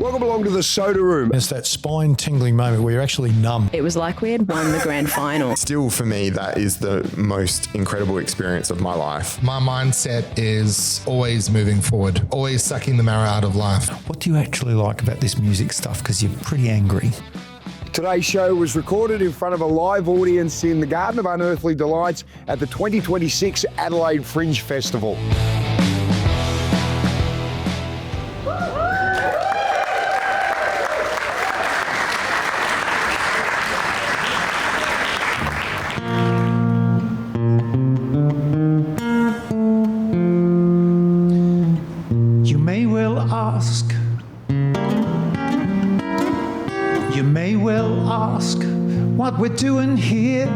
Welcome along to the Soda Room. It's that spine-tingling moment where you're actually numb. It was like we had won the grand final. Still, for me, that is the most incredible experience of my life. My mindset is always moving forward, always sucking the marrow out of life. What do you actually like about this music stuff? Because you're pretty angry. Today's show was recorded in front of a live audience in the Garden of Unearthly Delights at the 2026 Adelaide Fringe Festival. What we're doing here,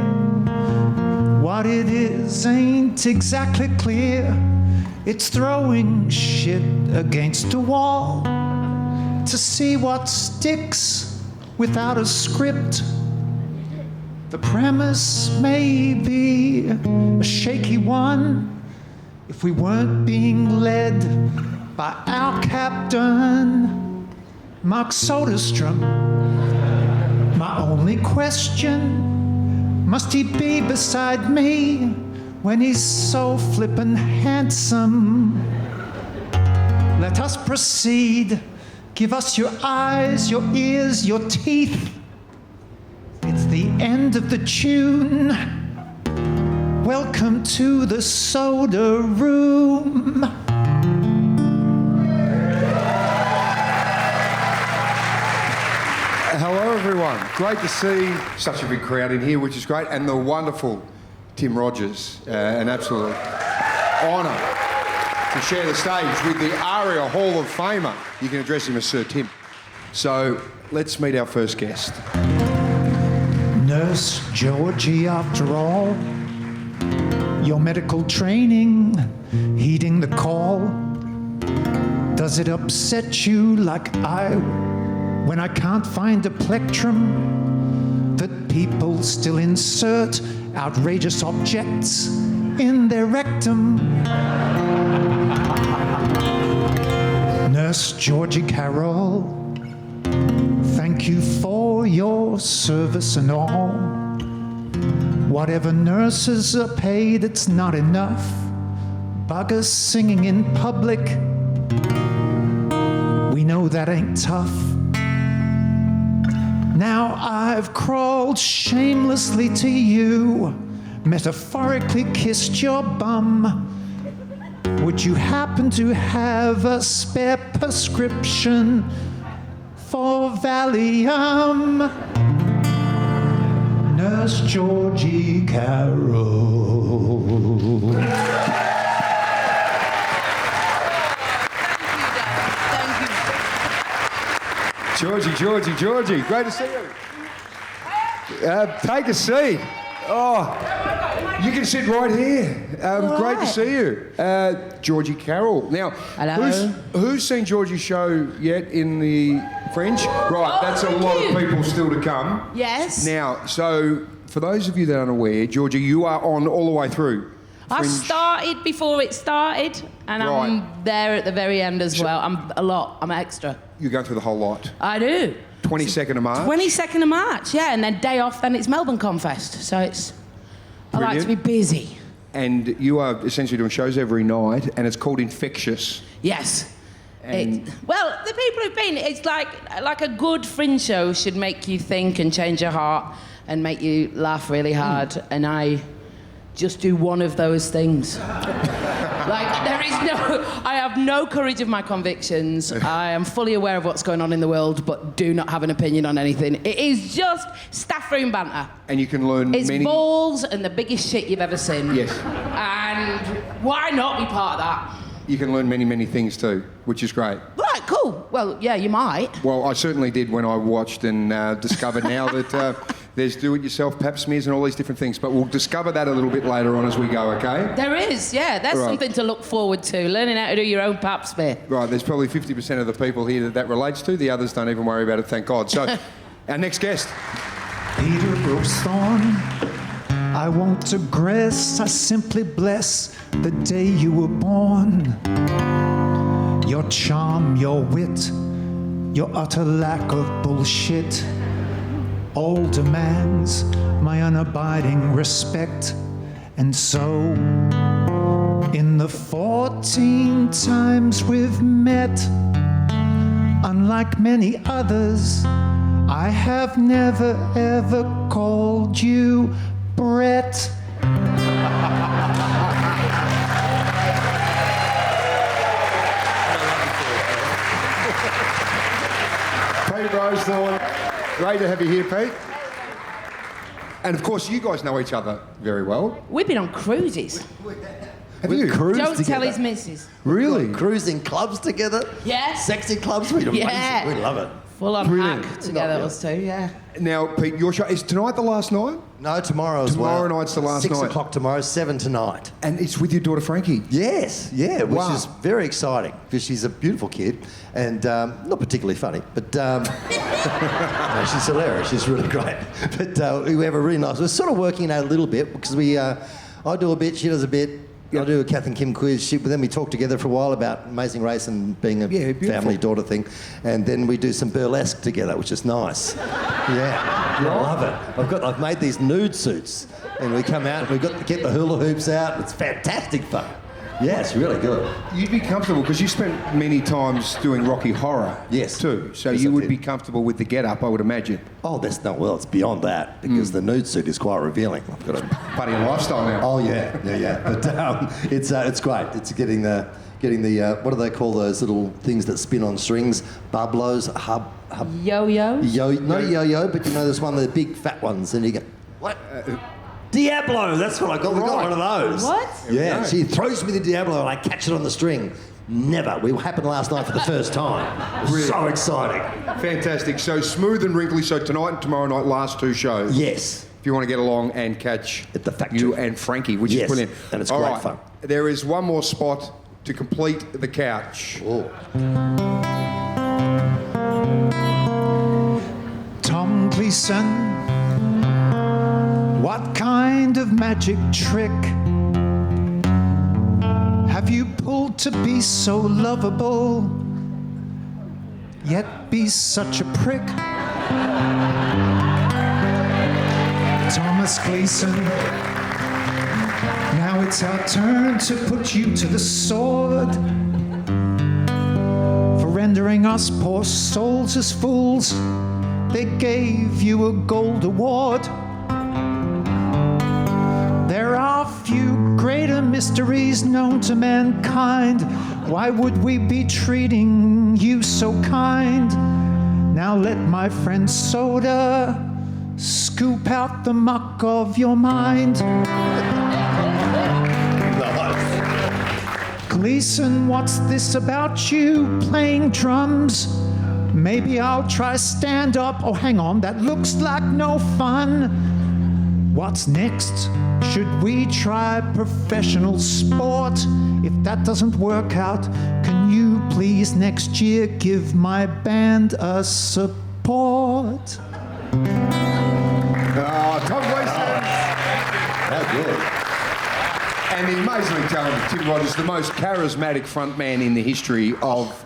what it is ain't exactly clear. It's throwing shit against a wall to see what sticks without a script. The premise may be a shaky one if we weren't being led by our captain, Mark Soderstrom. My only question, must he be beside me when he's so flippin' handsome? Let us proceed. Give us your eyes, your ears, your teeth. It's the end of the tune. Welcome to the Soda Room. Hello, everyone. Great to see such a big crowd in here, which is great, and the wonderful Tim Rogers. An absolute honour to share the stage with the ARIA Hall of Famer. You can address him as Sir Tim. So let's meet our first guest. Nurse Georgie, after all, your medical training, heeding the call. Does it upset you like when I can't find a plectrum, that people still insert outrageous objects in their rectum? Nurse Georgie Carroll, thank you for your service and all. Whatever nurses are paid, it's not enough. Buggers singing in public, we know that ain't tough. Now I've crawled shamelessly to you, metaphorically kissed your bum. Would you happen to have a spare prescription for Valium? Nurse Georgie Carroll. Georgie, great to see you. Take a seat. Oh, you can sit right here. Great to see you. Georgie Carroll. Now, who's seen Georgie's show yet in the Fringe? Right, that's a lot of people still to come. Yes. Now, so for those of you that aren't aware, Georgie, you are on all the way through. I started before it started, and I'm there at the very end as well. I'm extra. You go through the whole lot. I do. 22nd of March? 22nd of March, yeah, and then day off, then it's Melbourne Confest. So it's... Brilliant. I like to be busy. And you are essentially doing shows every night, and it's called Infectious. Yes. Well, the people who've been, it's like a good Fringe show should make you think and change your heart and make you laugh really hard, and I just do one of those things. I have no courage of my convictions. I am fully aware of what's going on in the world, but do not have an opinion on anything. It is just staff room banter. And you can learn It's balls and the biggest shit you've ever seen. Yes. And why not be part of that? You can learn many, many things too, which is great. Right, cool. Well, yeah, you might. Well, I certainly did when I watched and discovered now that there's do-it-yourself pap smears and all these different things, but we'll discover that a little bit later on as we go, okay? There is, yeah. There's something to look forward to, learning how to do your own pap smear. Right, there's probably 50% of the people here that relates to. The others don't even worry about it, thank God. So, our next guest. Peter Rowsthorn, I won't digress, I simply bless the day you were born. Your charm, your wit, your utter lack of bullshit all demands my unabiding respect. And so, in the 14 times we've met, unlike many others, I have never ever called you Brett. Pete Rowsthorn, great to have you here, Pete. And of course, you guys know each other very well. We've been on cruises. Have you? Don't tell his missus. Really? Cruising clubs together? Yeah. Sexy clubs? We Yeah. We love it. Full on Brilliant. hack together, us two, yeah. Now, Pete, your show, is tonight the last night? No, tomorrow as well. Tomorrow night's the last 6 night. o'clock tomorrow, 7 tonight. And it's with your daughter, Frankie. Yes, yeah, which Wow. is very exciting because she's a beautiful kid and not particularly funny, but no, she's hilarious. She's really great. But we have a really nice. We're sort of working out a little bit because I do a bit, she does a bit. I do a Kath and Kim quiz. Then we talk together for a while about Amazing Race and being a family daughter thing, and then we do some burlesque together, which is nice. Yeah, I love it. I've made these nude suits, and we come out and we've got to get the hula hoops out. It's fantastic fun. Yeah, it's really good. You'd be comfortable because you spent many times doing Rocky Horror. Yes. Too. So Yes, you I would did. be comfortable with the get-up, I would imagine. Oh, that's not well. It's beyond that because the nude suit is quite revealing. I've got a Part of your lifestyle now. Oh yeah. But it's great. It's getting the what do they call those little things that spin on strings? Bublos, Yo-yo? not a yo-yo, but you know there's one of the big fat ones, and you go what? Diablo. That's what I got. We got one of those. What? Yeah. She throws me the Diablo, and I catch it on the string. Never. It happened last night for the first time. It was so exciting. Fantastic. So Smooth and Wrinkly. So tonight and tomorrow night, last two shows. Yes. If you want to get along and catch At the factory. you and Frankie, which Yes, is brilliant. and it's All great right, fun. There is one more spot to complete the couch. Oh. Tom Gleeson, what kind of magic trick have you pulled to be so lovable, yet be such a prick? Thomas Gleeson, now it's our turn to put you to the sword for rendering us poor souls as fools. They gave you a gold award. There are few greater mysteries known to mankind. Why would we be treating you so kind? Now let my friend Soda scoop out the muck of your mind. Gleeson, what's this about you playing drums? Maybe I'll try stand up. Oh, hang on, that looks like no fun. What's next? Should we try professional sport? If that doesn't work out, can you please next year give my band a support? Tom Gleeson. That's good. And the amazingly talented Tim Rogers, the most charismatic frontman in the history of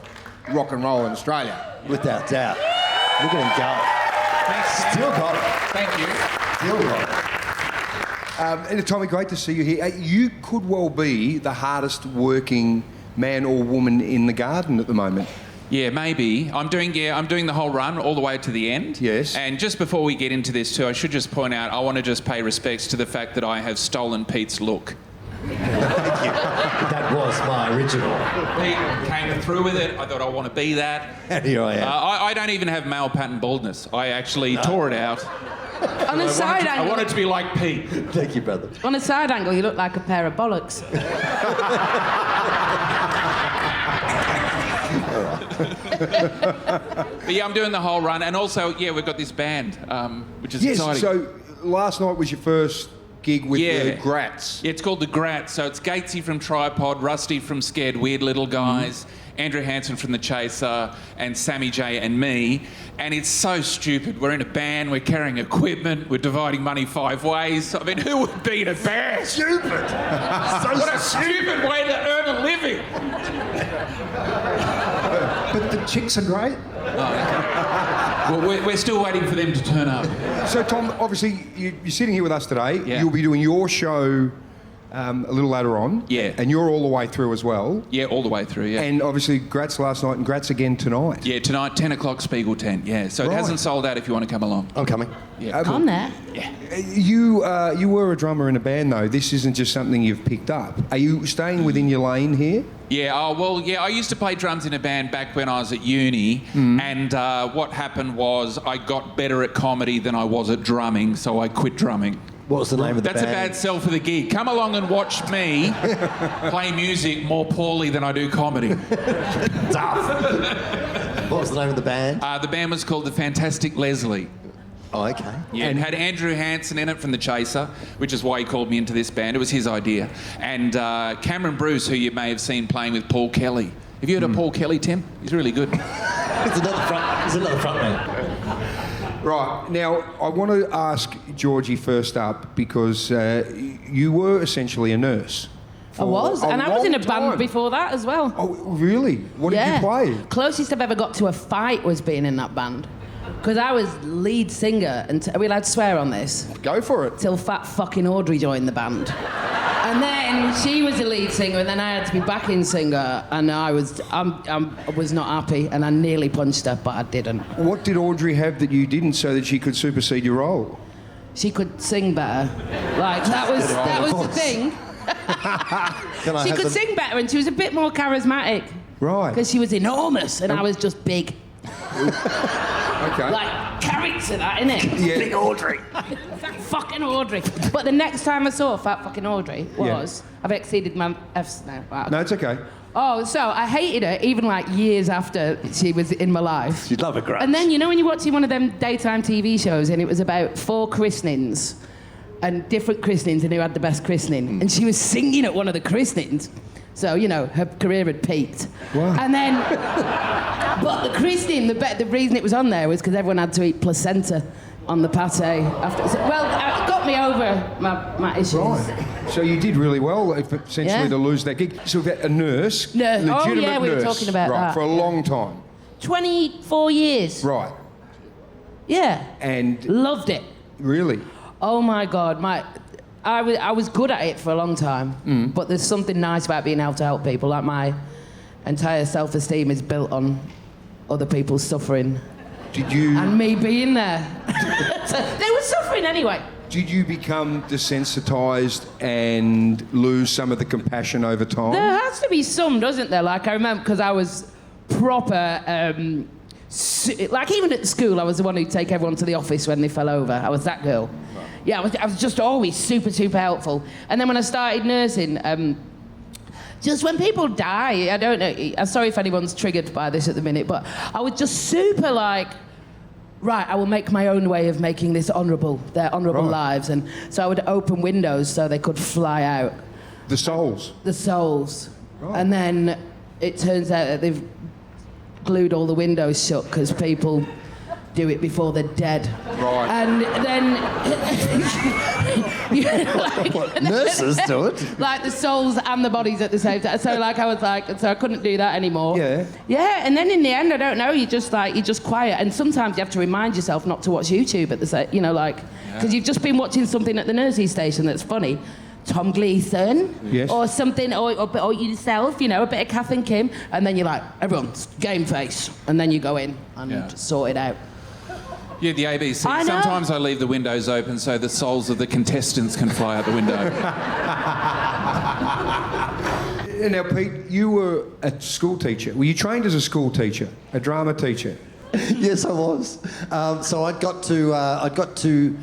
rock and roll in Australia. Without doubt. Look at him go. Still got it. Thank you. Still got it. And Tommy, great to see you here. You could well be the hardest working man or woman in the garden at the moment. Yeah, maybe. I'm doing the whole run all the way to the end. Yes. And just before we get into this too, I should just point out, I want to just pay respects to the fact that I have stolen Pete's look. Thank you. That was my original. Pete came through with it. I thought I want to be that. And here I am. I don't even have male pattern baldness. I actually tore it out. On a side I angle, wanted to be like Pete. Thank you, brother. on a side angle, you look like a pair of bollocks. But yeah, I'm doing the whole run, and also we've got this band, which is exciting. So last night was your first gig with the Grats. Yeah, it's called the Grats. So it's Gatesy from Tripod, Rusty from Scared Weird Little Guys, Andrew Hansen from The Chaser, and Sammy J and me. And it's so stupid. We're in a band, we're carrying equipment, we're dividing money 5 ways. I mean, who would be in a band? Stupid. What a stupid way to earn a living. But the chicks are great. Well, we're still waiting for them to turn up. So, Tom, obviously, you're sitting here with us today. Yeah. You'll be doing your show a little later on. Yeah. And you're all the way through as well. Yeah, all the way through, yeah. And obviously, Gratz last night and Gratz again tonight. Yeah, tonight, 10 o'clock, Spiegel tent, yeah. So it Right. hasn't sold out if you want to come along. I'm coming. Yeah. On there. You were a drummer in a band, though. This isn't just something you've picked up. Are you staying within your lane here? Yeah, I used to play drums in a band back when I was at uni, and what happened was I got better at comedy than I was at drumming, so I quit drumming. What was the name of the That's band? a bad sell for the gig. Come along and watch me play music more poorly than I do comedy. What was the name of the band? The band was called The Fantastic Leslie. Oh, okay. Yeah, and had Andrew Hansen in it from The Chaser, which is why he called me into this band. It was his idea. And Cameron Bruce, who you may have seen playing with Paul Kelly. Have you heard of Paul Kelly, Tim? He's really good. He's another frontman. Right. Now, I want to ask Georgie first up because you were essentially a nurse. I was, and I was in a long band time. before that as well. Oh, really? What did you play? Closest I've ever got to a fight was being in that band. Because I was lead singer, and are we allowed to swear on this? Go for it. Till fat fucking Audrey joined the band. And then she was the lead singer, and then I had to be backing singer, and I was not happy, and I nearly punched her, but I didn't. What did Audrey have that you didn't so that she could supersede your role? She could sing better. Like, that was the thing. She could sing better, and she was a bit more charismatic. Right. Because she was enormous, and I was just big. Okay. Like, character that, innit? Yeah. Big Audrey. Fat fucking Audrey. But the next time I saw fat fucking Audrey was... I've exceeded my F's now. Right, No, it's okay. Oh, so I hated her even like years after she was in my life. You'd love a Gratz. And then, you know when you're watching one of them daytime TV shows and it was about 4 christenings and different christenings and who had the best christening. And she was singing at one of the christenings. So, you know, her career had peaked. Wow. And then... But the christening, the reason it was on there was because everyone had to eat placenta on the pate after. Well, it got me over my issues. Right. So you did really well, essentially, to lose that gig. So a nurse, Nurse. Oh, legitimate yeah, we were nurse, talking about right, that. for a long time. 24 years. Right. Yeah. And Loved it. really? Oh my God, I was good at it for a long time, but there's something nice about being able to help people. Like my entire self-esteem is built on other people's suffering. Did you? And me being there. So they were suffering anyway. Did you become desensitized and lose some of the compassion over time? There has to be some, doesn't there? Like, I remember, because I was proper... like, even at school, I was the one who'd take everyone to the office when they fell over. I was that girl. Right. Yeah, I was just always super, super helpful. And then when I started nursing... just when people die, I don't know, I'm sorry if anyone's triggered by this at the minute, but I was just super like, right, I will make my own way of making this honourable, their honourable lives. And so I would open windows so they could fly out. The souls? The souls. Right. And then it turns out that they've glued all the windows shut because people do it before they're dead. Right. And then... Nurses do it. Like the souls and the bodies at the same time. So like I was like, so I couldn't do that anymore. Yeah. Yeah, and then in the end, I don't know, you're just quiet. And sometimes you have to remind yourself not to watch YouTube at the same, you know, like, because you've just been watching something at the nursing station that's funny. Tom Gleeson, yes, or something, or yourself, you know, a bit of Kath and Kim, and then you're like, everyone's game face, and then you go in and sort it out. Yeah, the ABC. I know. Sometimes I leave the windows open so the souls of the contestants can fly out the window. Now, Pete, you were a school teacher. Were you trained as a school teacher, a drama teacher? Yes, I was. So I got to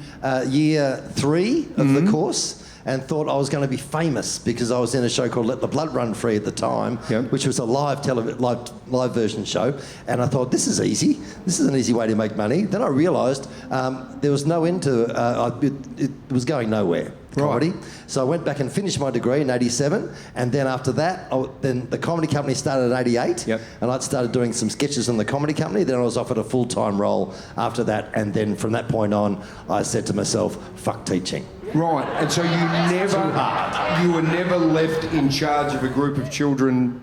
year 3 of the course and thought I was going to be famous because I was in a show called Let the Blood Run Free at the time, which was a live version show. And I thought, this is easy. This is an easy way to make money. Then I realised there was no end to it was going nowhere. Comedy. So I went back and finished my degree in 87, and then after that, then the comedy company started in 88, and I started doing some sketches in the comedy company. Then I was offered a full-time role after that, and then from that point on, I said to myself, fuck teaching. Right, and so you were never left in charge of a group of children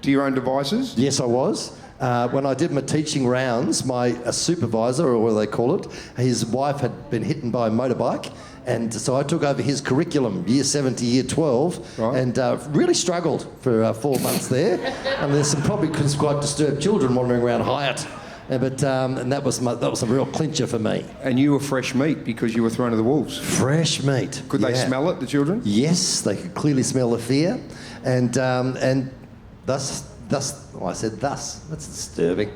to your own devices? Yes, I was. When I did my teaching rounds, my supervisor, or what they call it, his wife had been hit by a motorbike. And so I took over his curriculum, year 7 to year 12, and really struggled for 4 months there. And there's some probably quite disturbed children wandering around Hyatt. And that was a real clincher for me. And you were fresh meat because you were thrown to the wolves. Fresh meat. Could they smell it, the children? Yes, they could clearly smell the fear. And thus, I said thus. That's disturbing.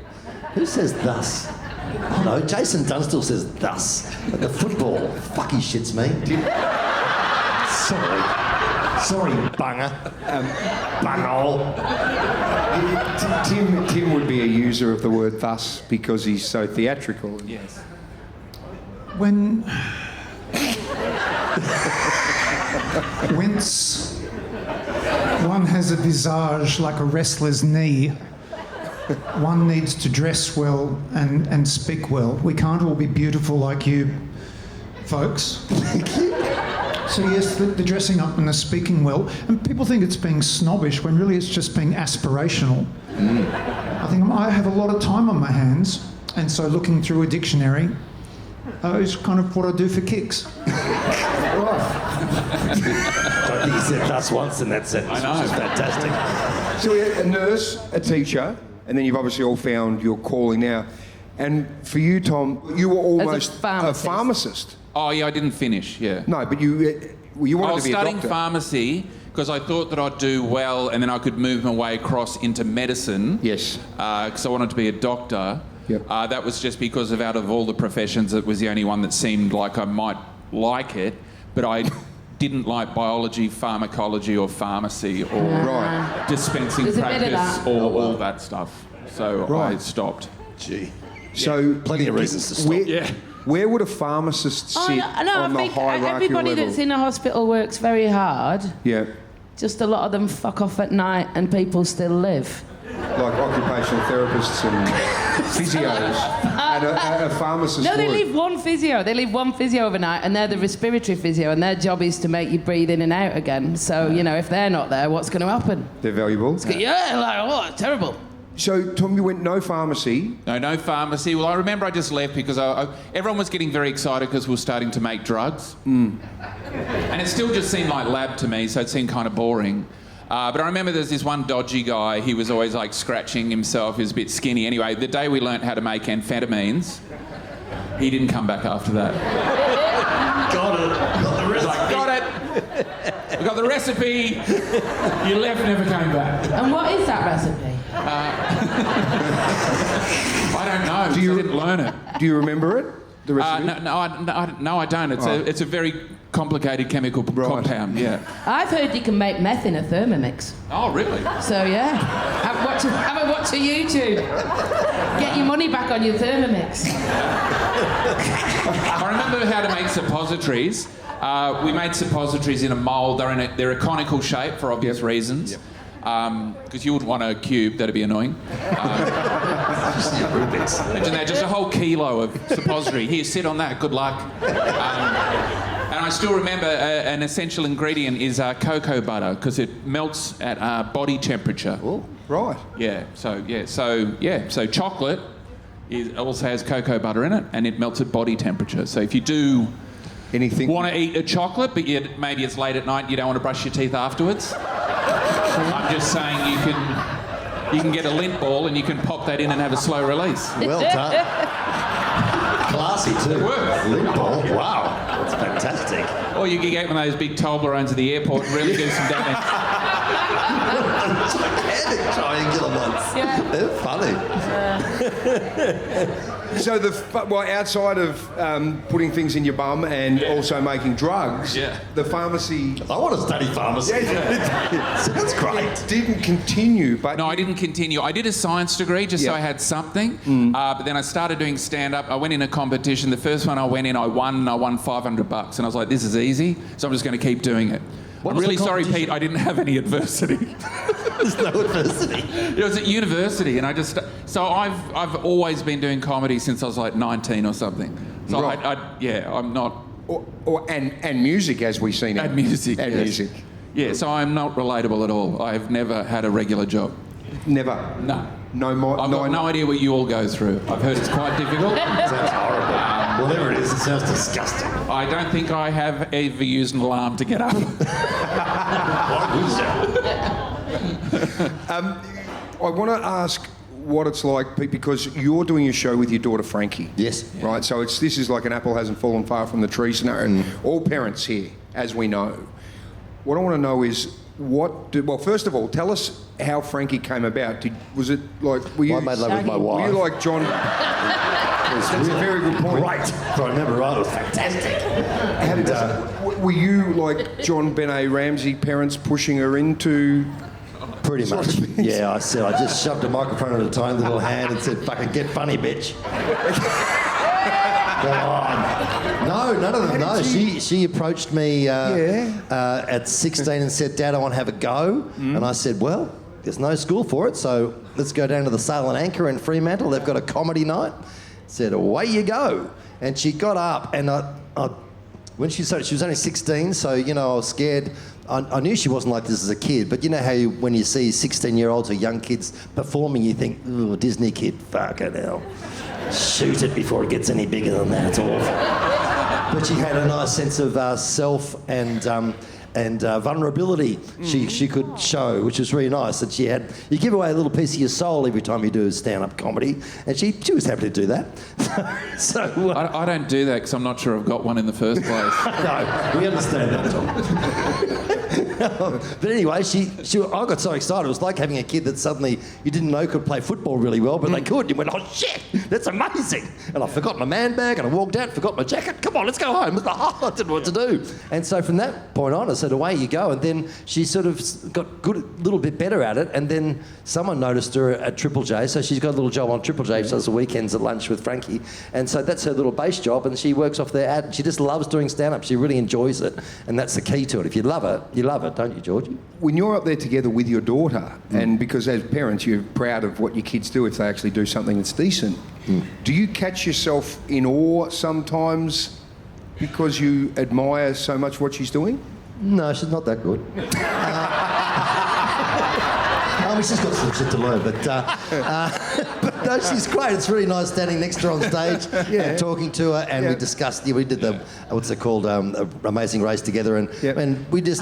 Who says thus? Oh no, Jason Dunstall says thus. Like the football. Fuck, he shits me. Sorry, banger. Bunghole. Tim would be a user of the word thus because he's so theatrical. Yes. Whence one has a visage like a wrestler's knee, one needs to dress well and speak well. We can't all be beautiful like you folks. So yes, the dressing up and the speaking well, and people think it's being snobbish when really it's just being aspirational. I think I have a lot of time on my hands, and so looking through a dictionary is kind of what I do for kicks. I think he said thus once in that sentence, I know. which is fantastic. So we had a nurse, a teacher, and then you've obviously all found your calling now. And for you, Tom, you were almost a pharmacist. Oh, yeah, I didn't finish, yeah. No, but you wanted to be a doctor. I was studying pharmacy because I thought that I'd do well and then I could move my way across into medicine. Yes. Because I wanted to be a doctor. Yep. That was just because out of all the professions, it was the only one that seemed like I might like it, but I didn't like biology, pharmacology or pharmacy or dispensing There's a bit of practice that. or all that stuff. So I stopped. Gee. So Plenty of reasons to stop. Where would a pharmacist sit I on the think hierarchical everybody level? that's in a hospital works very hard. Yeah, Just a lot of them fuck off at night and people still live. like occupational therapists and physios. And a pharmacist No, they would. leave one physio. They leave one physio overnight, and they're the respiratory physio, and their job is to make you breathe in and out again. So, if they're not there, what's going to happen? They're valuable. It's terrible. So, Tom, you went no pharmacy. No pharmacy. Well, I remember I just left because everyone was getting very excited because we were starting to make drugs. And it still just seemed like lab to me, so it seemed kind of boring. But I remember there's this one dodgy guy, he was always like scratching himself, he was a bit skinny. Anyway, the day we learnt how to make amphetamines, he didn't come back after that. Got it. Got it. We got the recipe. You left, never came back. And what is that recipe? I don't know. I didn't learn it. Do you remember it? The recipe? No, I don't. It's a very complicated chemical compound. Yeah. I've heard you can make meth in a Thermomix. Oh, really? So, yeah. Have a watch a YouTube. Get your money back on your Thermomix. I remember how to make suppositories. We made suppositories in a mould. They're a conical shape for obvious reasons. Because you wouldn't want a cube, that'd be annoying. Imagine that, just a whole kilo of suppository. Here, sit on that, good luck. And I still remember an essential ingredient is cocoa butter because it melts at body temperature. Oh, right. So chocolate also has cocoa butter in it and it melts at body temperature. So if you do want to eat a chocolate, but maybe it's late at night and you don't want to brush your teeth afterwards, I'm just saying you can get a lint ball and you can pop that in and have a slow release. Well done. Classy too. Lint ball. Wow. That's fantastic. Or you can get one of those big Toblerones at the airport and really do some damage. Gigantic triangular ones. Yeah. They're funny. So outside of putting things in your bum and also making drugs, the pharmacy. I want to study pharmacy. Sounds great. It didn't continue, but No, I didn't continue. I did a science degree just so I had something. But then I started doing stand-up. I went in a competition. The first one I went in, I won $500. And I was like, this is easy, so I'm just going to keep doing it. I'm really sorry, Pete, I didn't have any adversity. There's no adversity. It was at university, and so I've always been doing comedy since I was like 19 or something. So Right. I'm not. And music, as we've seen. And music. And yes. music. Yeah, so I'm not relatable at all. I've never had a regular job. Never. No. I've got no idea what you all go through. I've heard it's quite difficult. Sounds horrible. Whatever it is, it sounds disgusting. I don't think I have ever used an alarm to get up. I want to ask what it's like, Pete, because you're doing a show with your daughter Frankie. Yes. Right, so this is like an apple hasn't fallen far from the tree scenario. And all parents here, as we know. What I want to know is, well, first of all, tell us how Frankie came about. Was it like... I made love with my wife. Were you like John... That's a very good point. Right. If I remember right, it was fantastic. How did were you like John Benet Ramsey parents pushing her into... Pretty much. Yeah, I just shoved a microphone at a tiny little hand and said, fucking get funny, bitch. Go on. No, none of them. No, she approached me at 16 and said, Dad, I want to have a go. And I said, well, there's no school for it, so let's go down to the Sail and Anchor in Fremantle. They've got a comedy night. Said, away you go. And she got up, and when she started, she was only 16, so, I was scared. I knew she wasn't like this as a kid, but you know how when you see 16-year-olds or young kids performing, you think, ooh, Disney kid, fucking hell. Shoot it before it gets any bigger than that, it's awful. But she had a nice sense of self and vulnerability she could show, which was really nice. And you give away a little piece of your soul every time you do stand-up comedy, and she was happy to do that. I don't do that because I'm not sure I've got one in the first place. No, we understand that, Tom. But anyway, I got so excited. It was like having a kid that suddenly you didn't know could play football really well, but they could. You went, oh shit, that's amazing. And I forgot my man bag, and I walked out, forgot my jacket. Come on, let's go home. I didn't know what to do. And so from that point on, I said, away you go. And then she sort of got good, a little bit better at it. And then someone noticed her at Triple J. So she's got a little job on Triple J. She does the weekends at lunch with Frankie. And so that's her little base job. And she works off there. She just loves doing stand-up. She really enjoys it. And that's the key to it. If you love it, you love it, don't you, Georgie? When you're up there together with your daughter, and because as parents you're proud of what your kids do if they actually do something that's decent, do you catch yourself in awe sometimes because you admire so much what she's doing? No, she's not that good. She's got some shit to learn, but no, she's great. It's really nice standing next to her on stage and talking to her, and we discussed. We did the what's it called, Amazing Race together, and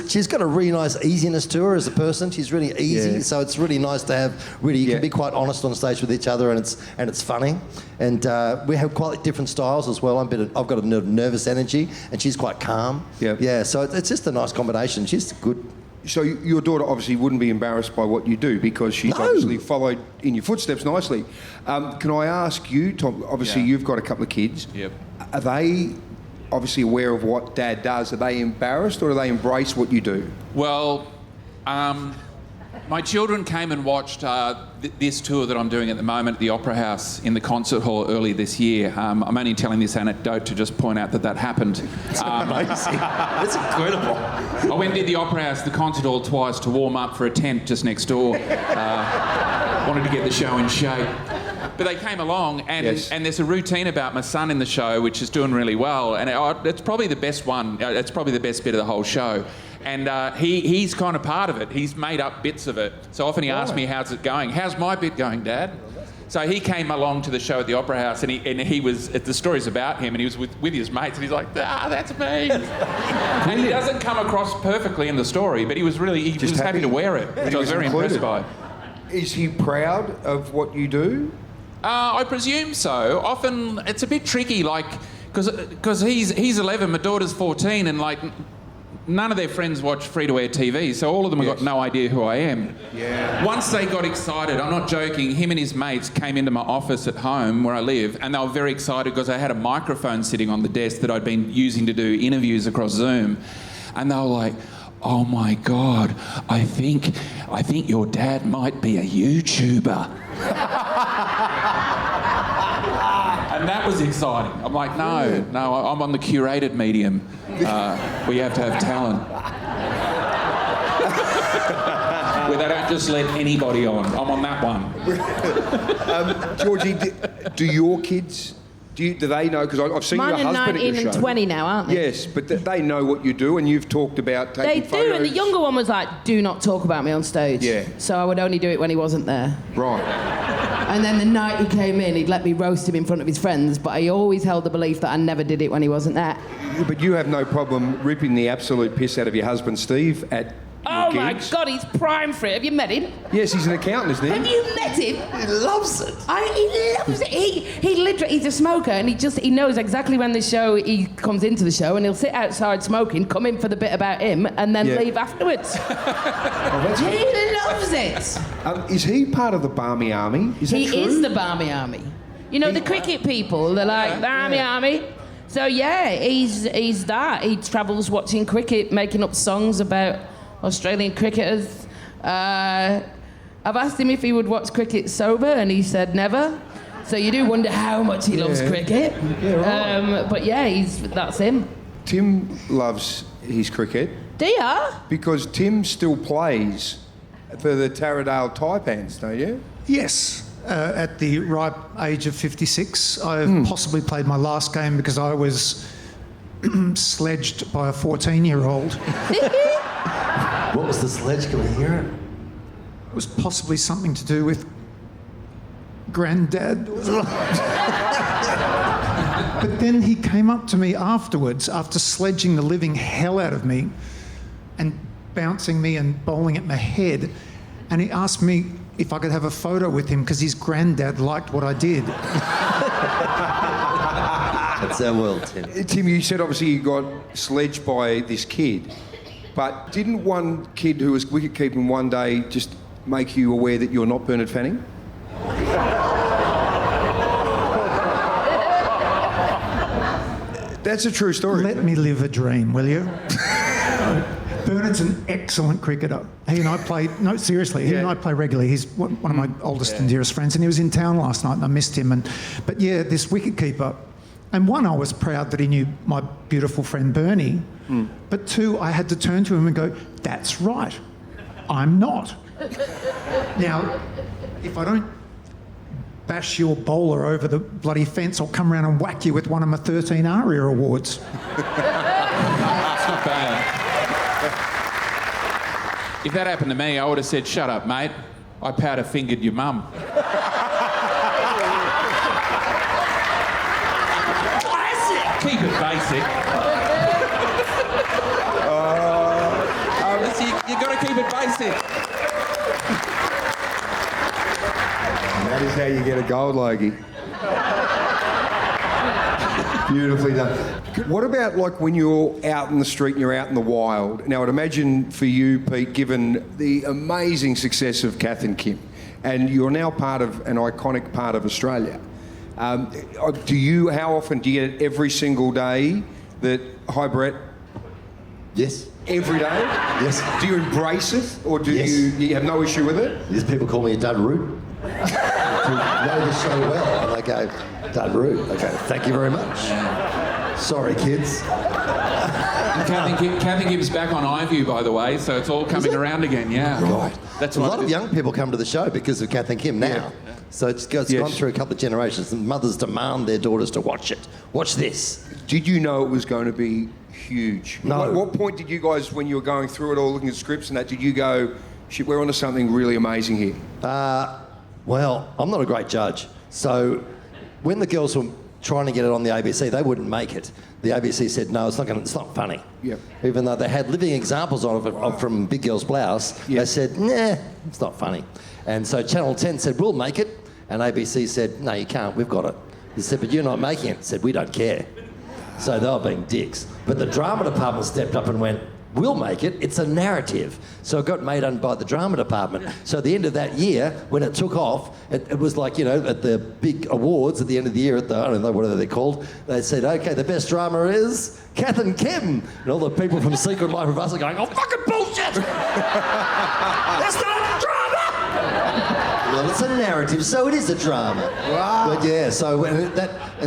she's got a really nice easiness to her as a person. She's really easy, so it's really nice to have. Really, you can be quite honest on stage with each other, and it's funny. And we have quite different styles as well. I've got a nervous energy, and she's quite calm. Yeah. So it's just a nice combination. She's good. So your daughter obviously wouldn't be embarrassed by what you do because she's obviously followed in your footsteps nicely. Can I ask you, Tom, obviously you've got a couple of kids. Yep. Are they obviously aware of what Dad does? Are they embarrassed or do they embrace what you do? Well, my children came and watched this tour that I'm doing at the moment at the Opera House in the concert hall early this year. I'm only telling this anecdote to just point out that happened. It's amazing. That's incredible. I went and did the Opera House, the concert hall twice to warm up for a tent just next door. Wanted to get the show in shape. But they came along, and there's a routine about my son in the show, which is doing really well, and it's probably the best one. It's probably the best bit of the whole show. And he's kind of part of it. He's made up bits of it. So often he asks me, how's it going? How's my bit going, Dad? So he came along to the show at the Opera House, and he was, the story's about him, and he was with his mates, and he's like, that's me. And he doesn't come across perfectly in the story, but he was happy to wear it, which I was very impressed by. Is he proud of what you do? I presume so. Often it's a bit tricky, like, because he's 11, my daughter's 14, and like, none of their friends watch free-to-air TV, so all of them have got no idea who I am. Yeah. Once they got excited, I'm not joking, him and his mates came into my office at home where I live, and they were very excited because I had a microphone sitting on the desk that I'd been using to do interviews across Zoom. And they were like, oh my God, I think your dad might be a YouTuber. And that was exciting. I'm like, no, I'm on the curated medium. We have to have talent. Where they don't just let anybody on. I'm on that one. Georgie, do your kids... Do they know? Because I've seen your husband at your show. Mine are 19 and 20 now, aren't they? Yes, but they know what you do, and you've talked about taking photos. They do, and the younger one was like, do not talk about me on stage. Yeah. So I would only do it when he wasn't there. Right. And then the night he came in, he'd let me roast him in front of his friends, but he always held the belief that I never did it when he wasn't there. But you have no problem ripping the absolute piss out of your husband, Steve, at Oh your my gigs. God, he's prime for it. Have you met him? Yes, he's an accountant, isn't he? Have you met him? He loves it. He loves it. He literally, he's a smoker, and he knows exactly when the show, he comes into the show, and he'll sit outside smoking, come in for the bit about him, and then leave afterwards. He loves it. Is he part of the Barmy Army? Is that He true? is the Barmy Army. You know, the cricket people, they're like, Barmy Army. So yeah, he's that. He travels watching cricket, making up songs about Australian cricketers. I've asked him if he would watch cricket sober, and he said never. So you do wonder how much he loves cricket. Yeah, right. But yeah, that's him. Tim loves his cricket Do ya? because Tim still plays for the Taradale Taipans, don't you? Yes. At the ripe age of 56, I possibly played my last game because I was sledged by a 14-year-old. What was the sledge? Can we hear it? It was possibly something to do with Granddad. But then he came up to me afterwards, after sledging the living hell out of me and bouncing me and bowling at my head, and he asked me if I could have a photo with him because his granddad liked what I did. That's our world, Tim. Tim, you said obviously you got sledged by this kid, but didn't one kid who was wicket-keeping one day just make you aware that you're not Bernard Fanning? That's a true story. Let me live a dream, will you? Bernard's an excellent cricketer. He and I play, no, seriously, he and I play regularly. He's one of my oldest and dearest friends, and he was in town last night and I missed him. But yeah, this wicketkeeper, and one, I was proud that he knew my beautiful friend Bernie, but two, I had to turn to him and go, that's right, I'm not. Now, if I don't bash your bowler over the bloody fence, I'll come around and whack you with one of my 13 ARIA awards. It's not bad. If that happened to me, I would have said, shut up, mate. I powder-fingered your mum. Classic! Keep it basic. You've got to keep it basic. That is how you get a gold, Logie. Beautifully done. What about like when you're out in the street and you're out in the wild? Now, I'd imagine for you, Pete, given the amazing success of Kath and Kim, and you're now part of an iconic part of Australia. How often do you get it every single day that, hi Brett? Yes. Every day? Yes. Do you embrace it, or do Yes. you have no issue with it? These people call me a dud root. Who know the show well, and I go, dud root. I go, thank you very much. Sorry, kids. Kath and Kim's back on iView, by the way, so it's all coming around again, yeah. Right. That's a what lot it of is. young people come to the show because of Kath and Kim now. Yeah. So it's gone through a couple of generations, and mothers demand their daughters to watch it. Watch this. Did you know it was going to be huge? No. At what point did you guys, when you were going through it all, looking at scripts and that, did you go, shit, we're onto something really amazing here? Well, I'm not a great judge. So when the girls were trying to get it on the ABC, they wouldn't make it. The ABC said, no, it's not funny. Yep. Even though they had living examples of it from Big Girl's Blouse, they said, nah, it's not funny. And so Channel 10 said, we'll make it. And ABC said, no, you can't, we've got it. They said, but you're not making it. Said, we don't care. So they were being dicks. But the drama department stepped up and went, we'll make it, it's a narrative. So it got made by the drama department. So at the end of that year, when it took off, it was like, you know, at the big awards at the end of the year, at the, I don't know, whatever they're called, they said, okay, the best drama is Kath and Kim. And all the people from Secret Life of Us are going, oh, fucking bullshit! That's not drama! Well, it's a narrative, so it is a drama. Wow. But yeah, so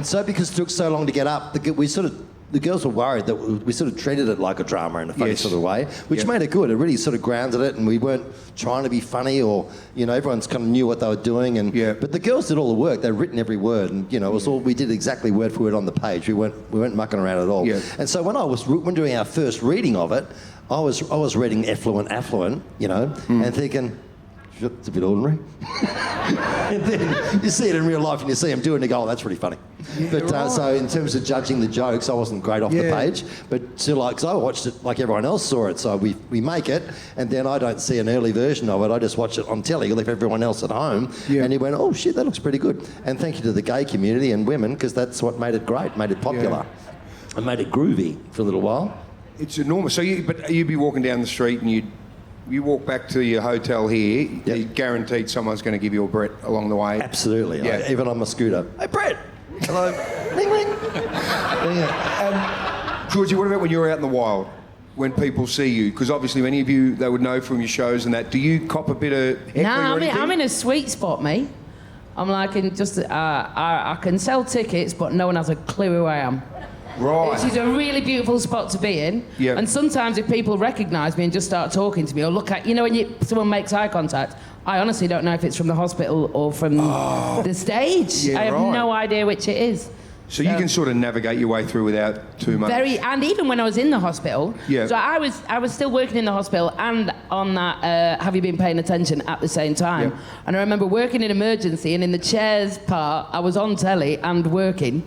so because it took so long to get up, the girls were worried that we sort of treated it like a drama in a funny sort of way, which made it good. It really sort of grounded it, and we weren't trying to be funny, or, you know, everyone's kind of knew what they were doing. But the girls did all the work. They'd written every word, and, you know, it was all, we did exactly word for word on the page. We weren't mucking around at all. Yeah. And so when doing our first reading of it, I was reading affluent, you know, and thinking, it's a bit ordinary. And then you see it in real life and you see him doing it and you go, oh, that's really funny. But so in terms of judging the jokes, I wasn't great off the page. But still, like, 'cause I watched it like everyone else saw it. So we make it, and then I don't see an early version of it. I just watch it on telly, leave everyone else at home. Yeah. And he went, oh shit, that looks pretty good. And thank you to the gay community and women, because that's what made it great, made it popular, and made it groovy for a little while. It's enormous. So you'd be walking down the street and you walk back to your hotel here, you're guaranteed someone's going to give you a Brett along the way. Absolutely. Yeah. Even on my scooter. Hey, Brett! Hello. Ring, ring. Georgie, what about when you're out in the wild? When people see you? Because obviously many of you, they would know from your shows and that. Do you cop a bit of heckling or anything? I'm in a sweet spot, me. I'm like in just... I can sell tickets, but no one has a clue who I am. Right. Which is a really beautiful spot to be in. Yep. And sometimes if people recognise me and just start talking to me, or look at... You know, when someone makes eye contact, I honestly don't know if it's from the hospital or from the stage. Yeah, I have no idea which it is. So you can sort of navigate your way through without too much... And even when I was in the hospital... Yeah. So I was still working in the hospital and on that Have You Been Paying Attention at the same time. Yeah. And I remember working in emergency, and in the chairs part, I was on telly and working.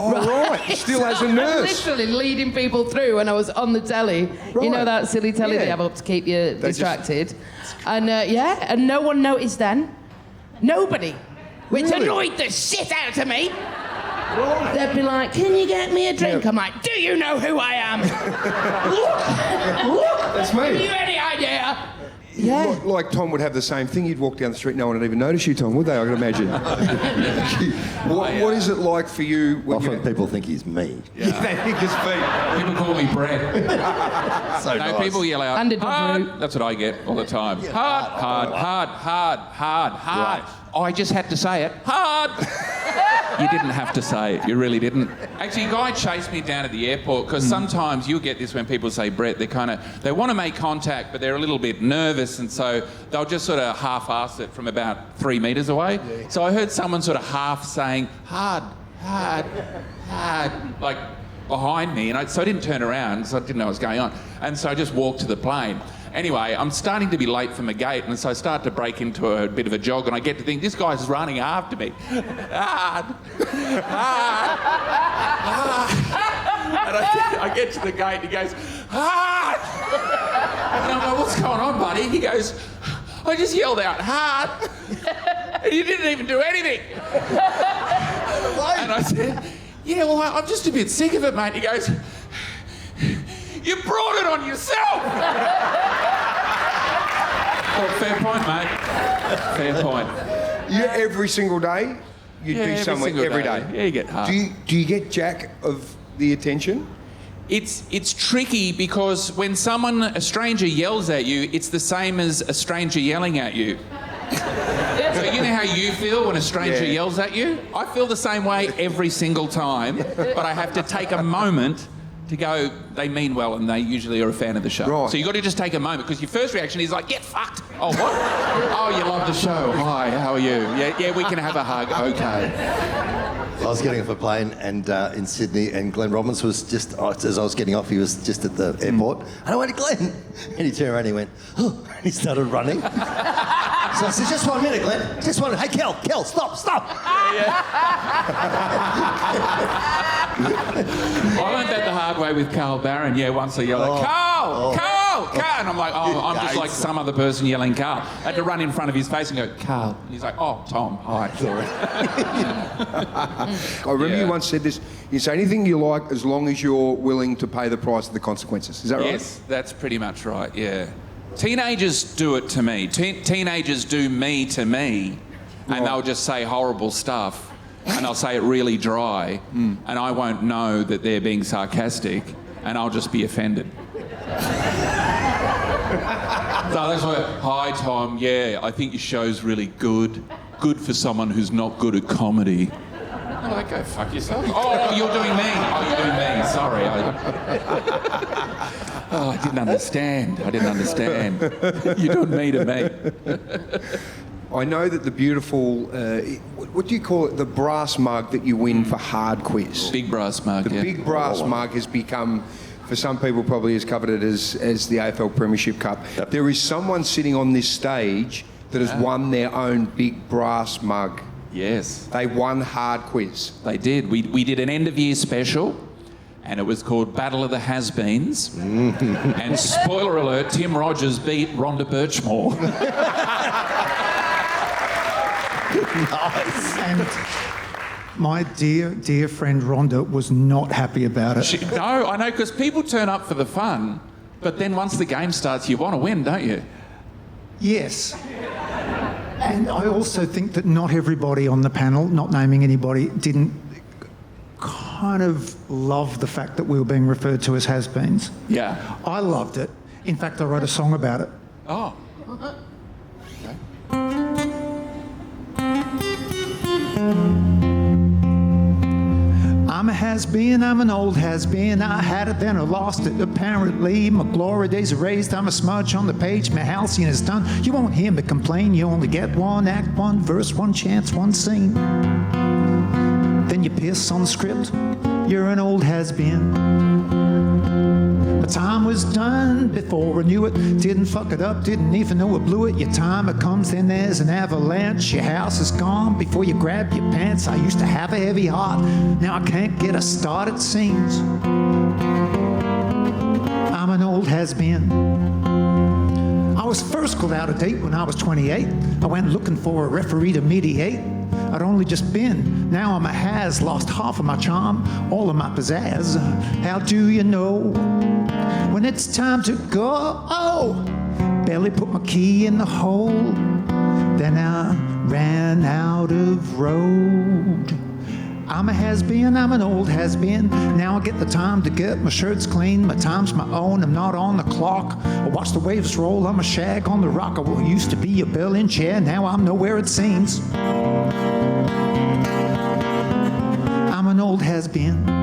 Oh, right. Still as a nurse. Literally leading people through, and I was on the telly. Right. You know that silly telly they have up to keep you distracted? And and no one noticed then. Nobody. Which annoyed the shit out of me. Right. They'd be like, can you get me a drink? I'm like, do you know who I am? Look! That's me. Have you any idea? Yeah. Like Tom would have the same thing. You'd walk down the street, no one would even notice you, Tom, would they? I can imagine. What is it like for you when often people think he's me. Yeah, they think it's me. People call me Brett. So nice. People yell out, hard. That's what I get all the time. Hard. I just had to say it. Hard. You didn't have to say it. You really didn't. Actually, a guy chased me down at the airport because sometimes you'll get this when people say Brett, they want to make contact, but they're a little bit nervous, and so they'll just sort of half-ass it from about 3 metres away. Yeah. So I heard someone sort of half saying hard, like behind me, and so I didn't turn around, so I didn't know what was going on, and so I just walked to the plane. Anyway, I'm starting to be late for my gate, and so I start to break into a bit of a jog, and I get to think, this guy's running after me. And I get to the gate, and he goes, hard! And I'm like, what's going on, buddy? He goes, I just yelled out, hard! And you didn't even do anything. And I said, yeah, well, I'm just a bit sick of it, mate. He goes, you brought it on yourself! Well, fair point, mate. Fair point. Yeah, every single day? You'd be somewhere every day? Yeah, you get hard. Do you get jack of the attention? It's tricky because when a stranger yells at you, it's the same as a stranger yelling at you. So you know how you feel when a stranger yells at you? I feel the same way every single time, but I have to take a moment to go, they mean well, and they usually are a fan of the show. Right. So you've got to just take a moment, because your first reaction is like, get fucked. Oh, what? Oh, you love the show. Hi, how are you? Yeah, we can have a hug. Okay. I was getting off a plane and in Sydney, and Glenn Robbins was just, as I was getting off, he was just at the airport. And I went, Glenn! And he turned around and he went, oh, and he started running. So I said, just 1 minute, Glenn. Just 1 minute. Hey, Kel, stop! I learned that the hard way with Carl Barron. Yeah, once I yelled, Carl! And I'm like, I'm just like some other person yelling Carl. I had to run in front of his face and go, Carl. And he's like, oh, Tom, hi. Sorry. I remember you once said this, you say anything you like as long as you're willing to pay the price of the consequences. Is that right? Yes, that's pretty much right, yeah. Teenagers do it to me. Teenagers do me to me, and they'll just say horrible stuff. And I'll say it really dry, and I won't know that they're being sarcastic, and I'll just be offended. So that's why, hi Tom, yeah, I think your show's really good. Good for someone who's not good at comedy. I'm like, go fuck yourself. Oh, you're doing me. Sorry. I didn't understand. You're doing me to me. I know that the beautiful, what do you call it, the brass mug that you win for Hard Quiz. Big brass mug, The big brass mug has become, for some people probably as coveted as the AFL Premiership Cup. Yep. There is someone sitting on this stage that has won their own big brass mug. Yes. They won Hard Quiz. They did. We did an end-of-year special, and it was called Battle of the Has-Beens. And spoiler alert, Tim Rogers beat Rhonda Birchmore. Nice. And my dear friend Rhonda was not happy about it. No, I know, because people turn up for the fun, but then once the game starts, you want to win, don't you? Yes. And I also think that not everybody on the panel, not naming anybody, didn't kind of love the fact that we were being referred to as has-beens. Yeah. I loved it. In fact, I wrote a song about it. Oh. I'm a has-been, I'm an old has-been. I had it, then I lost it. Apparently, my glory days erased. I'm a smudge on the page, my halcyon is done. You won't hear me complain, you only get one act, one verse, one chance, one scene. Then you piss on the script, you're an old has-been. My time was done before I knew it. Didn't fuck it up, didn't even know I blew it. Your time it comes, then there's an avalanche. Your house is gone before you grab your pants. I used to have a heavy heart, now I can't get a start, it seems. I'm an old has-been. I was first called out of date when I was 28. I went looking for a referee to mediate. I'd only just been, now I'm a has, lost half of my charm, all of my pizzazz. How do you know when it's time to go? Oh, barely put my key in the hole, then I ran out of road. I'm a has-been, I'm an old has-been. Now I get the time to get my shirts clean. My time's my own, I'm not on the clock. I watch the waves roll, I'm a shag on the rock. I used to be a Berlin chair, now I'm nowhere it seems. I'm an old has-been.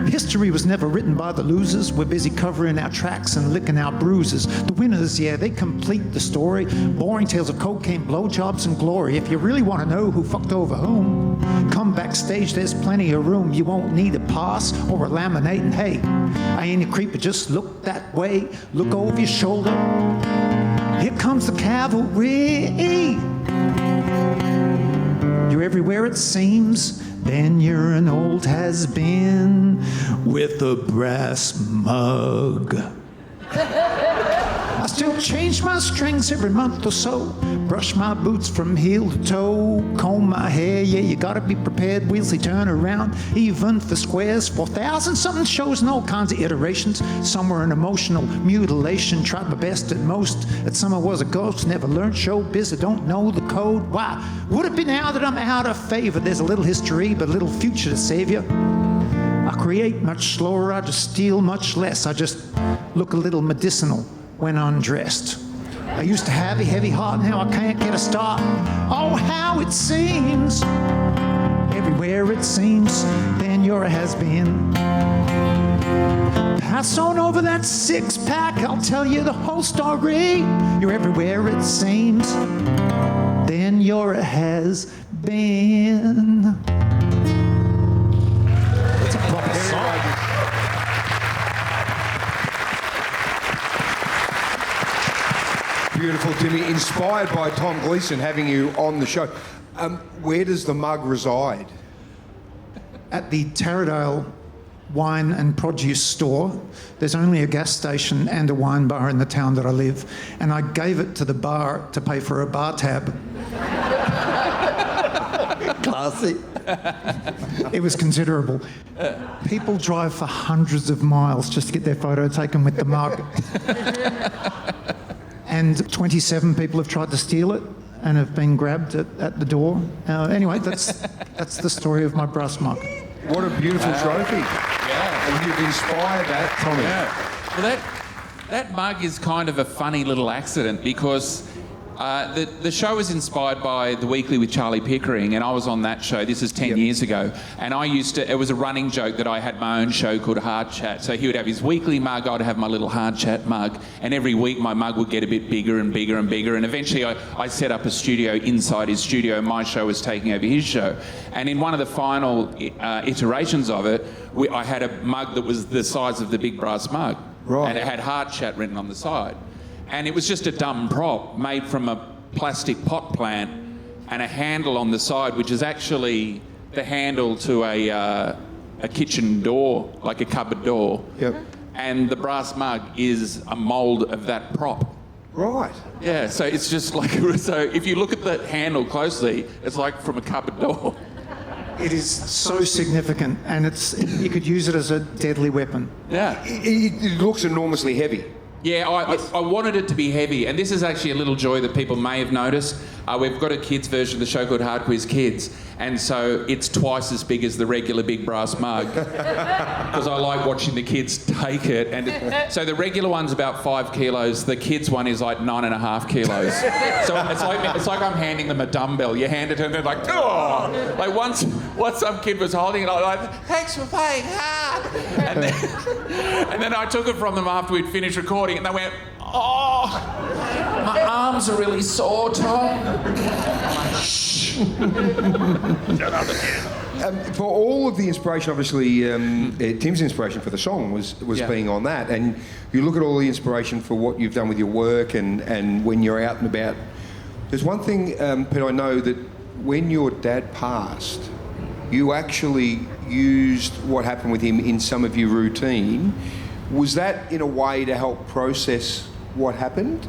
History was never written by the losers. We're busy covering our tracks and licking our bruises. The winners, yeah, they complete the story. Boring tales of cocaine, blowjobs, and glory. If you really want to know who fucked over whom, come backstage, there's plenty of room. You won't need a pass or a laminate. And hey, I ain't a creeper, just look that way. Look over your shoulder. Here comes the cavalry. You're everywhere it seems. Then you're an old has-been with a brass mug. I still change my strings every month or so. Brush my boots from heel to toe. Comb my hair, yeah, you gotta be prepared. Wheels they turn around, even for squares. 4,000 something shows and all kinds of iterations. Some were an emotional mutilation. Tried my best at most. At some I was a ghost. Never learned showbiz, I don't know the code. Why? Would it be now that I'm out of favor? There's a little history, but a little future to save you. I create much slower, I just steal much less. I just look a little medicinal when undressed. I used to have a heavy heart, now I can't get a start. Oh, how it seems, everywhere it seems, then you're a has-been. Pass on over that six-pack, I'll tell you the whole story. You're everywhere it seems, then you're a has-been. It's a proper song. Beautiful, Timmy. Inspired by Tom Gleeson having you on the show. Where does the mug reside? At the Taradale Wine and Produce store. There's only a gas station and a wine bar in the town that I live, and I gave it to the bar to pay for a bar tab. Classy. It was considerable. People drive for hundreds of miles just to get their photo taken with the mug. And 27 people have tried to steal it and have been grabbed at the door. Anyway, that's the story of my brass mug. What a beautiful trophy. Yeah. And you've inspired that, Tommy. Yeah. Well, that mug is kind of a funny little accident because the show was inspired by The Weekly with Charlie Pickering, and I was on that show. This is 10 years ago. And it was a running joke that I had my own show called Hard Chat. So he would have his weekly mug, I'd have my little Hard Chat mug, and every week my mug would get a bit bigger and bigger and bigger. And eventually I set up a studio inside his studio. My show was taking over his show. And in one of the final iterations of it, I had a mug that was the size of the big brass mug. Right. And it had Hard Chat written on the side. And it was just a dumb prop made from a plastic pot plant and a handle on the side, which is actually the handle to a kitchen door, like a cupboard door. Yep. And the brass mug is a mould of that prop. Right. Yeah, so it's just like, so if you look at the handle closely, it's like from a cupboard door. It is so significant, and you could use it as a deadly weapon. Yeah. It looks enormously heavy. Yeah, I wanted it to be heavy, and this is actually a little joy that people may have noticed. We've got a kids version of the show called Hard Quiz Kids, and so it's twice as big as the regular big brass mug because I like watching the kids take it. And so the regular one's about 5 kilos, the kids one is like 9.5 kilos. So it's like I'm handing them a dumbbell. You hand it to them, they're like, oh! Like once some kid was holding it, I was like, thanks for playing hard. And then I took it from them after we'd finished recording, and they went, oh, my arms are really sore, Tom. Shh. Shut up again. For all of the inspiration, obviously, Tim's inspiration for the song was being on that. And you look at all the inspiration for what you've done with your work and when you're out and about. There's one thing, Pete, I know that when your dad passed, you actually used what happened with him in some of your routine. Was that in a way to help process what happened?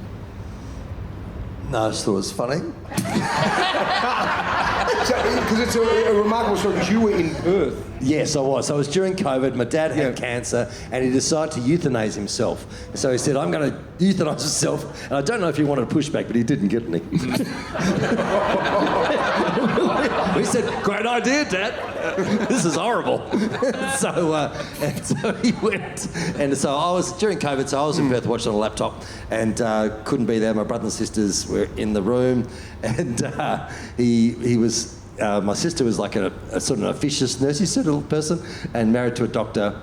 No, I just thought it was funny. Because it's a remarkable story, because you were in Perth. Yes, I was. So it was during COVID. My dad had cancer, and he decided to euthanize himself. So he said, I'm going to euthanize myself. And I don't know if he wanted a pushback, but he didn't get any. We said, great idea, Dad. This is horrible. So he went. And so I was, during COVID, so I was in Perth watching on a laptop and couldn't be there. My brothers and sisters were in the room. And he was... my sister was like a sort of an officious nursey sort of person and married to a doctor.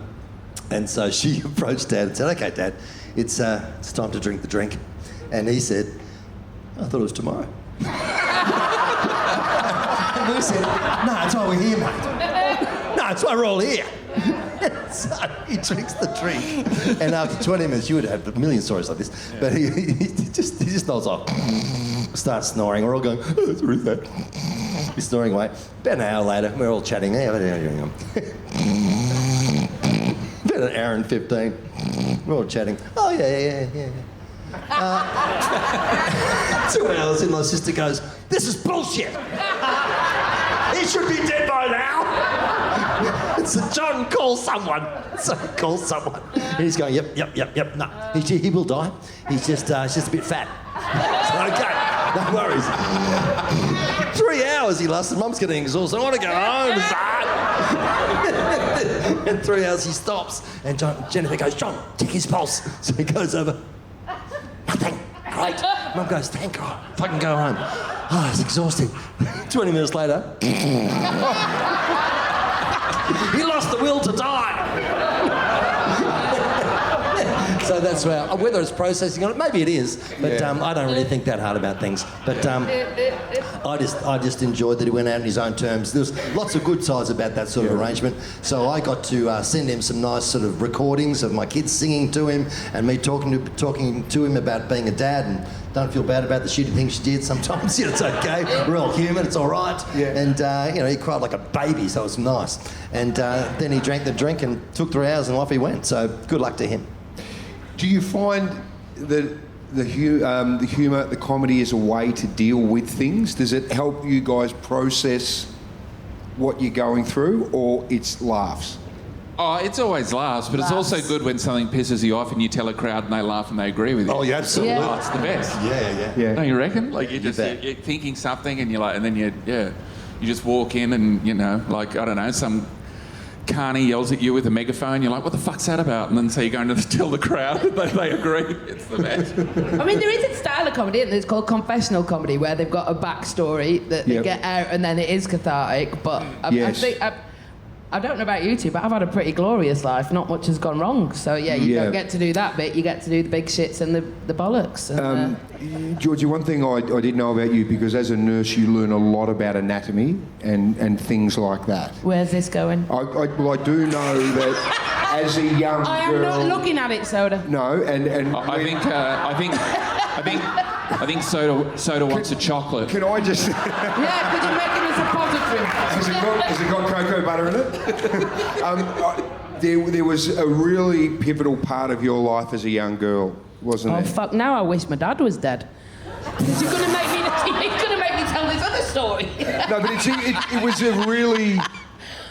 And so she approached Dad and said, okay, Dad, it's time to drink the drink. And he said, I thought it was tomorrow. And we said, no, that's why we're here, mate. No, that's why we're all here. So he drinks the drink. And after 20 minutes, you would have a million stories like this, but he just nods off, starts snoring. We're all going, oh, sorry, that. He's snoring away. About an hour later, we're all chatting. Hey, what are you doing? About an hour and 15. We're all chatting. Oh, yeah. 2 hours in, my sister goes, this is bullshit. He should be dead by now. So John, call someone. So he calls someone. And he's going, yep. No, he will die. He's just a bit fat. So, okay. No worries. 3 hours he lasted. Mum's getting exhausted. I want to go home, son. In 3 hours he stops, and Jennifer goes, John, check his pulse. So he goes over. Nothing. Great. Mum goes, thank God. Fucking go home. Oh, it's exhausting. 20 minutes later. He lost the will to die. So that's whether it's processing on it, maybe it is, but I don't really think that hard about things. But I just enjoyed that he went out on his own terms. There's lots of good sides about that sort of arrangement. So I got to send him some nice sort of recordings of my kids singing to him and me talking to him about being a dad, and don't feel bad about the shitty things she did sometimes. It's okay. We're all human. It's all right. Yeah. And he cried like a baby, so it was nice. And then he drank the drink and took 3 hours and off he went. So good luck to him. Do you find that the humour, the comedy is a way to deal with things? Does it help you guys process what you're going through, or it's laughs? Oh, it's always laughs, but it's also good when something pisses you off and you tell a crowd and they laugh and they agree with you. Oh, yeah, absolutely. Oh, it's the best. Yeah. Don't you reckon? Like you're thinking something and you're like, and then you just walk in and like I don't know, some carny yells at you with a megaphone. You're like, what the fuck's that about? And then so you're going to tell the crowd that they agree. It's the best. I mean, there is a style of comedy, isn't there? It's called confessional comedy, where they've got a backstory that they get out and then it is cathartic. But I don't know about you two, but I've had a pretty glorious life. Not much has gone wrong. So, you don't get to do that bit. You get to do the big shits and the bollocks. And, Georgie, one thing I did know about you, because as a nurse you learn a lot about anatomy and things like that. Where's this going? I do know that as a young girl... I am not looking at it, Soda. No, and I think I think Soda wants a chocolate. Can I just... Yeah, could you make it as a positive? Has it got cocoa butter in it? There was a really pivotal part of your life as a young girl, wasn't Oh, there? fuck, now I wish my dad was dead. Because you're going to make me tell this other story. No, but it was a really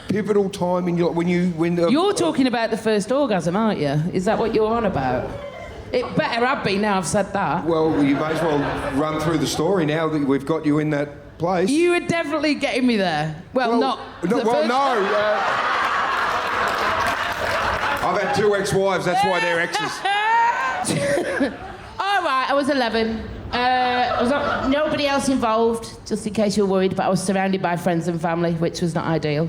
pivotal time in your... You're talking about the first orgasm, aren't you? Is that what you're on about? It better have been now I've said that. Well, you may as well run through the story now that we've got you in that place. You were definitely getting me there. No. I've had 2 ex-wives, that's why they're exes. All right, I was 11. Nobody else involved, just in case you're worried, but I was surrounded by friends and family, which was not ideal.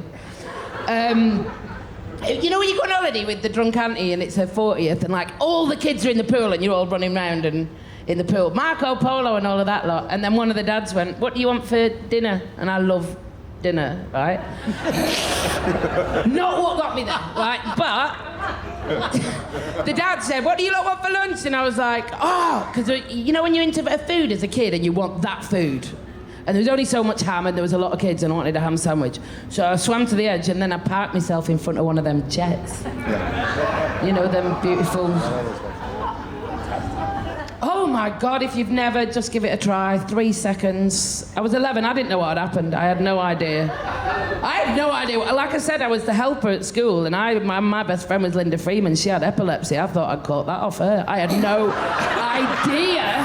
You know when you go on holiday with the drunk auntie and it's her 40th and like all the kids are in the pool and you're all running round and in the pool, Marco Polo and all of that lot, and then one of the dads went, "What do you want for dinner?" And I love dinner, right? Not what got me there, right? But the dad said, "What do you lot want for lunch?" And I was like, "Oh," because you know when you're into food as a kid and you want that food. And there was only so much ham and there was a lot of kids and I wanted a ham sandwich. So I swam to the edge and then I parked myself in front of one of them jets. Yeah. You know, them beautiful... Oh my God, if you've never, just give it a try. 3 seconds. I was 11, I didn't know what had happened. I had no idea. Like I said, I was the helper at school and my best friend was Linda Freeman. She had epilepsy. I thought I'd caught that off her. I had no idea.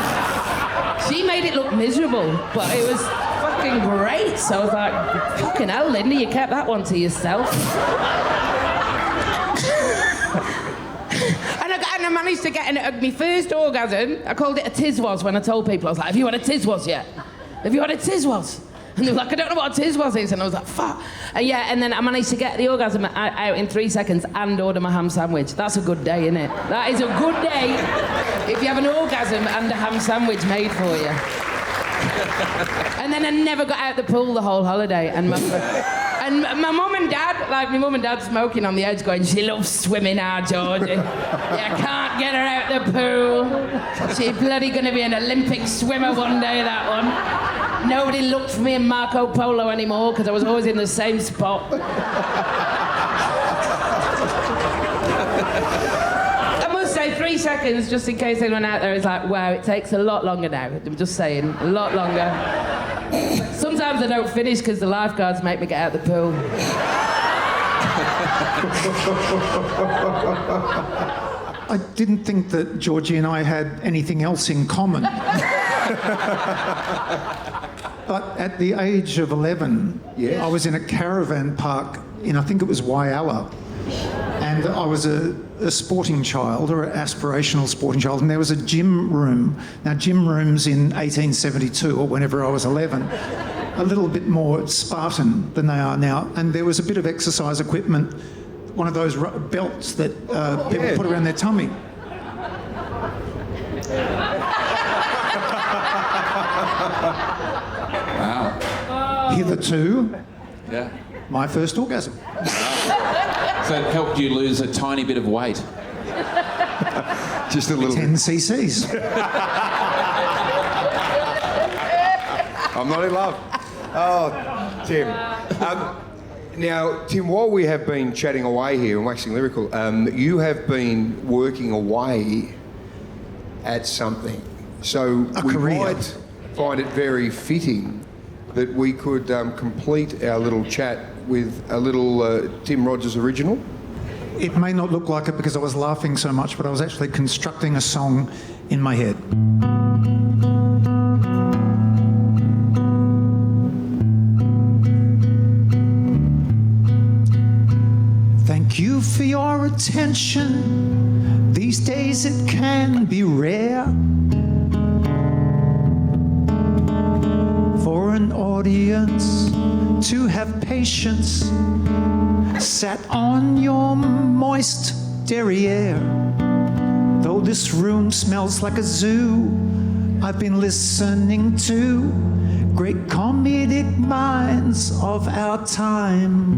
She made it look miserable, but it was fucking great. So I was like, fucking hell, Linda, you kept that one to yourself. And I managed to get my first orgasm. I called it a tizwas when I told people. I was like, "Have you had a tizwas yet? Have you had a tizwas?" And they were like, "I don't know what a tizwas is." And I was like, "Fuck." And then I managed to get the orgasm out in 3 seconds and order my ham sandwich. That's a good day, isn't it? That is a good day if you have an orgasm and a ham sandwich made for you. And then I never got out the pool the whole holiday. And my mum and dad, like my mum and dad smoking on the edge going, "She loves swimming now, Georgie. You can't get her out the pool. She's bloody going to be an Olympic swimmer one day, that one." Nobody looked for me in Marco Polo anymore because I was always in the same spot. I must say 3 seconds, just in case anyone out there is like, "Wow, it takes a lot longer now." I'm just saying, a lot longer. Sometimes I don't finish because the lifeguards make me get out the pool. I didn't think that Georgie and I had anything else in common. But at the age of 11, yes. I was in a caravan park in, I think it was Whyalla. And I was a sporting child, or an aspirational sporting child, and there was a gym room. Now, gym rooms in 1872, or whenever I was 11, a little bit more Spartan than they are now. And there was a bit of exercise equipment, one of those belts that people put around their tummy. Wow. Hitherto, Yeah. my first orgasm. So it helped you lose a tiny bit of weight. Just a little 10 cc's. I'm not in love. Oh, Tim. Now, Tim, while we have been chatting away here and waxing lyrical, you have been working away at something. So we might find it very fitting that we could complete our little chat with a little Tim Rogers original. It may not look like it because I was laughing so much, but I was actually constructing a song in my head. Thank you for your attention. These days it can be rare for an audience to have patience sat on your moist derriere. Though this room smells like a zoo, I've been listening to great comedic minds of our time.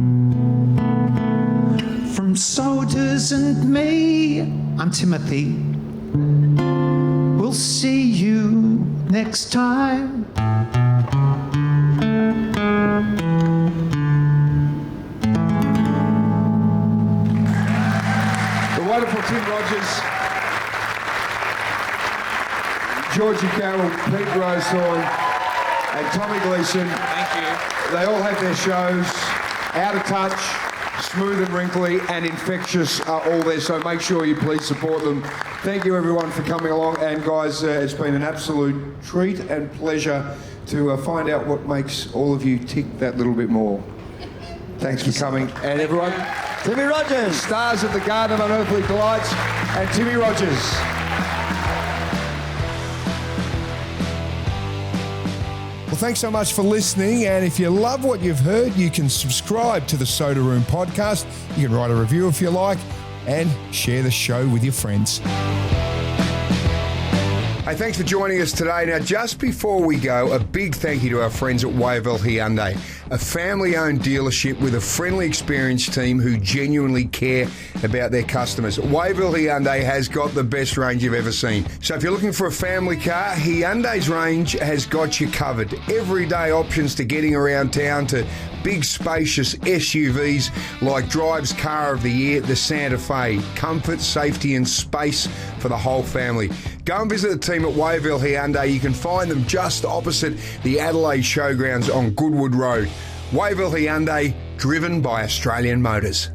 From Sodas and me, I'm Timothy. We'll see you next time. The wonderful Tim Rogers, Georgie Carroll, Pete Rowsthorn, and Tommy Gleeson. Thank you. They all have their shows. Out of Touch, Smooth and Wrinkly, and Infectious are all there, so make sure you please support them. Thank you everyone for coming along, and guys, it's been an absolute treat and pleasure to find out what makes all of you tick that little bit more. Thanks for coming, and everyone, Timmy Rogers. stars of the Garden of Unearthly Delights, and Timmy Rogers. Well, thanks so much for listening. And if you love what you've heard, you can subscribe to the Soda Room podcast. You can write a review if you like and share the show with your friends. Hey, thanks for joining us today. Now, just before we go, a big thank you to our friends at Wavell Hyundai, a family-owned dealership with a friendly, experienced team who genuinely care about their customers. Wavell Hyundai has got the best range you've ever seen. So if you're looking for a family car, Hyundai's range has got you covered. Everyday options to getting around town to big, spacious SUVs like Drive's Car of the Year, the Santa Fe. Comfort, safety and space for the whole family. Go and visit the team at Wavell Hyundai. You can find them just opposite the Adelaide Showgrounds on Goodwood Road. Wavell Hyundai, driven by Australian Motors.